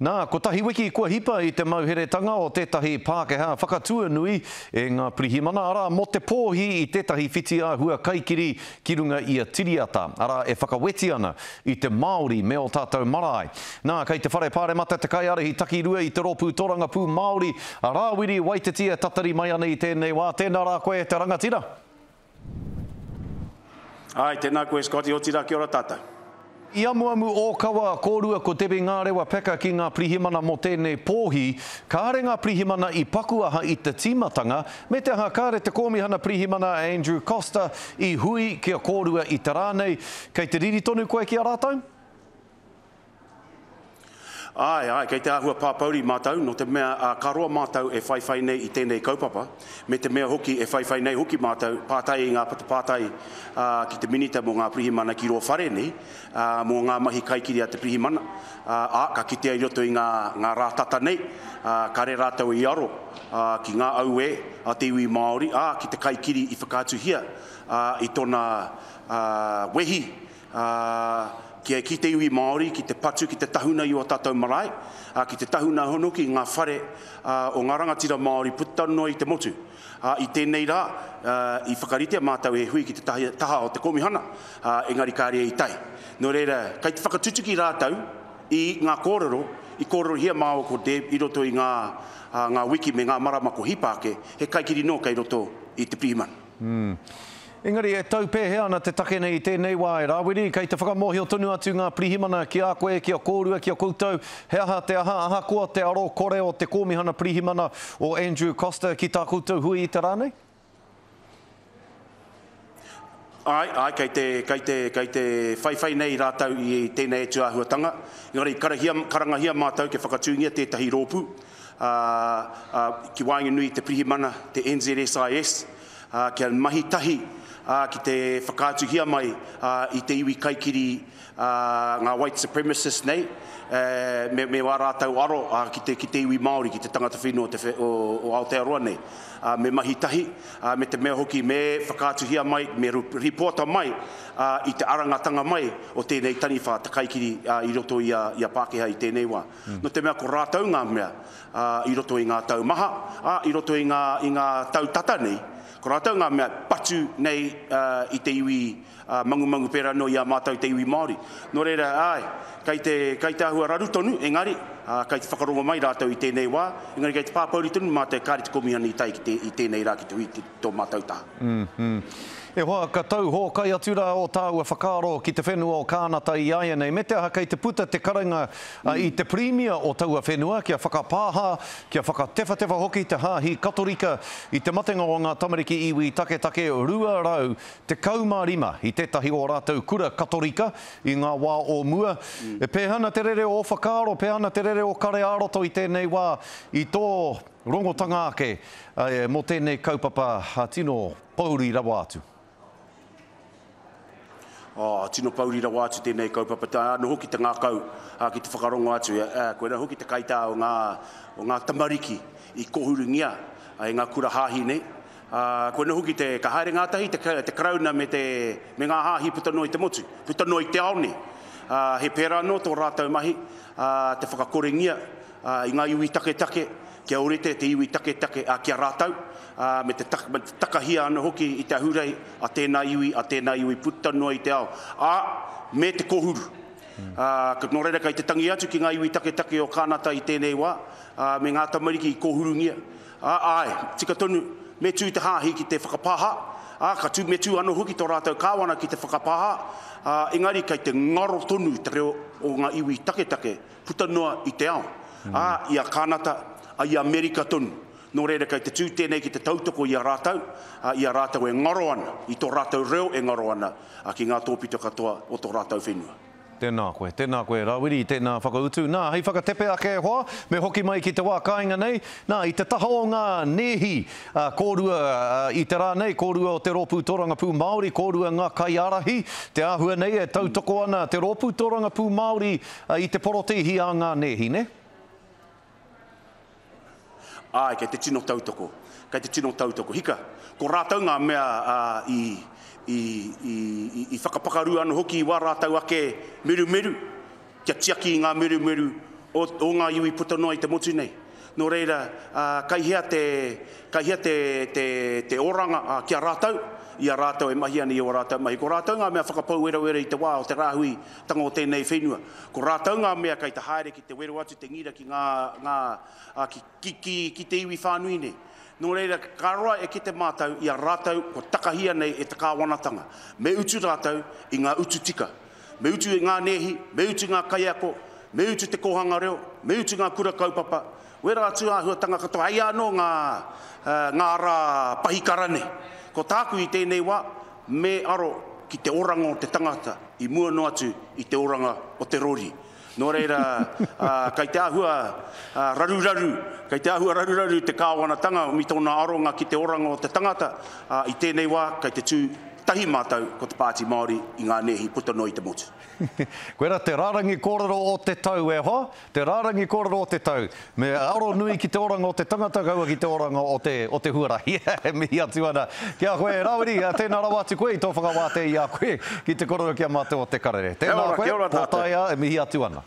Nā, ko tahi wiki kua hipa I te mauheretanga o tētahi Pākehā whakatua nui e ngā pirihimana. Ara, mo te pōhi I tētahi whiti āhua kaikiri ki runga I a tiriata. Ara, e whakaweti ana I te Māori me o tātou marae. Nā, kei te whare pāremata te kai arahi taki rua I te rōpū toranga pū Māori. A rāwiri Waititia tatari mai ana I tēnei wā. Tēnā rā koe te rangatira. Ai, tēnā koe Scotty, o tira, kia ora tātou. I amuamu o kawa kōrua ko tepe ngā rewa peka ki ngā pirihimana mo tēnei pōhi, kāre ngā pirihimana I paku aha I te tīmatanga, me te aha kāre te kōmihana pirihimana Andrew Costa I hui kia kōrua I te rānei. Kei te riri tonu koe ki a rātau? Ai, kei te āhua pāpauri mātau, no te mea karoa mātau e whaiwhai nei I tēnei kaupapa, me te mea hoki e whaiwhai nei hoki mātau, pātai I ngā pātai ki te minita mō ngā pirihimana ki roa whare nei, mō ngā mahi kaikiri a te pirihimana, ka kitea I roto I ngā rātata nei, kare rātau I aro, ki ngā aue a te iwi Māori, ki te kaikiri I whakātuhia, I tōna wehi, ki te iwi Māori, ki te patu, ki te tahuna I o tātou marae, ki te tahuna hono ki ngā whare o ngā rangatira Māori putano I te motu. I tēnei rā, I whakaritea mātau e hui ki te taha o te komihana, engari kāre I tai. Nō reira, kei te whakatutuki rātau I ngā kōrero, I kōrero hia māo ko te I roto I ngā wiki me ngā marama ko hipāke, he kaikiri no kei roto I te pirihimana. Engari, e tau pēhe ana te take nei I tēnei wā e rāwiri, kei te whakamohio tonu atu ngā pirihimana ki a koe, ki a kōrua, ki a koutou, he aha te aha koa te aro kore o te kōmihana pirihimana o Andrew Costa ki tā koutou hui I te rānei? Ai, kei te whaiwhai nei rātau I tēnei tu āhuatanga. Engari, karangahia mātau ke whakatūngia tētahi rōpū, ki wāinga nui te pirihimana, te NZSIS, kia mahi tahi, ki te whakātuhia mai I te iwi kaikiri ngā white supremacists nei, me wā rātau aro ki te iwi Māori, ki te tangata whenua o Aotearoa nei. Me mahi tahi, me te mea hoki me whakātuhia mai, me reporta mai I te arangatanga mai o tēnei taniwha te kaikiri I roto I a Pākehā I tēnei wā. No te mea ko rātau ngā mea I roto I ngā tau maha, I roto I ngā tau tata nei, ko rātau ngā mea patu nei I te iwi mangu pera no I a mātau te iwi Māori. Nō reira, kei te ahua raru tonu, engari, kei te whakarongo mai rātau I tēnei wā, engari kei te pāpauri tonu, mā te kāre te komihana I tai I tēnei rā ki te hui tō mātau tā. E hoa ka tau ho kai atu rā o tāua whakaaro ki te whenua o kānata I aia nei. Me te aha kei te puta te karanga I te premia o taua whenua, kia whakapāha, kia whakatewa hoki te hāhi katorika I te matenga o ngā tamariki iwi take rua rau te kaumārima I tētahi o rātou kura katorika I ngā wā o mua. E pēhana te rere o whakaaro, pēhana te rere o kare aroto I tēnei wā I tō rongotanga ake mo tēnei kaupapa tino pauri rawa atu. Tino pauri rawa atu tēnei kaupapa, no hoki te ngākau ki te whakarongo atu, koe na hoki te kaita o ngā tamariki I kohurungia e ngā kura hāhi nei. Koe na hoki te kahaere ngātahi, te krauna me ngā hāhi putanoi te motu, putanoi te ao nei. He pēra no tō rātau mahi, te whakakorengia I ngā iwi take, kia orete te iwi take kia rātau, me te takahia ana hoki I te ahurei a tēnā iwi putanoi I te ao. Me te kohuru. Nō reira kei te tangi atu ki ngā iwi take o kānata I tēnei wā, me ngā tamariki I kohurungia. Tika tonu, me tū te hāhi ki te whakapāha, me tū ana hoki tō rātau kāwana ki te whakapāha, engari kei te ngaro tonu te reo o ngā iwi take putanoa I te ao. I a kānata, I Amerika tonu. Nō reira kei te tū tēnei ki te tautoko I a rātau e ngaro ana, I tō rātau reo e ngaro ana, ki ngā tōpito katoa o tō rātau whenua. Tēnā koe, Rawiri, tēnā whakautu. Nā, hei whakatepe ake hoa, me hoki mai ki te wā kāinga nei. Nā, I te taha o ngā nehi kōrua I te rā nei, kōrua o te rōpū toranga pū Māori, kōrua ngā kai arahi, te āhua nei e tautoko ana te rōpū toranga pū Māori I te porotihi a ngā nehi, ne? Kei te tino tautoko. Hika, ko rātau ngā mea I whakapakaru anu hoki I wā rātau ake meru, kia tiaki I ngā meru o ngā iwi puta noa I te motu nei. No reira, kaihea te oranga kia rātau, ia rātau e mahi ani o rātau mahi. Ko rātau ngā mea whakapau wera I te wā o te rāhui tanga o tēnei whenua. Ko rātau ngā mea kai te haere ki te wero atu te ngira ki ki te iwi whānui nei. No reira, ka roa e ki te mātau, ia rātau ko takahia nei e te kāwanatanga. Me utu rātau I ngā utu tika. Me utu I ngā nehi, me utu ngā kaiako, me utu te kohanga reo, me utu ngā kura kaupapa. Wera atu ahua tanga katoa, ai anō ngā rā pahikarane. Ko tāku I tēnei wā, me aro ki te oranga o te tangata, I mua no atu I te oranga o te rori. No reira, kai te ahua raruraru te kāwanatanga o mi tōna aronga ki te oranga o te tangata, I tēnei wā, kai te tū tahi mātau ko te Pāti Māori I ngā nehi puta no I te motu. Koera, te rārangi kōrero o te tau e hoa, te rārangi kōrero o te tau. Me aro nui ki te oranga o te tangata, kaua ki te oranga o te huarahi. Mihi atu ana. Kia koe, Rawiri, tēnā rawa atu koe, I tō whakawāte I a koe, ki te kōrero kia mātou o te karere. Tēnā koe, pōtaia, mihi atu ana.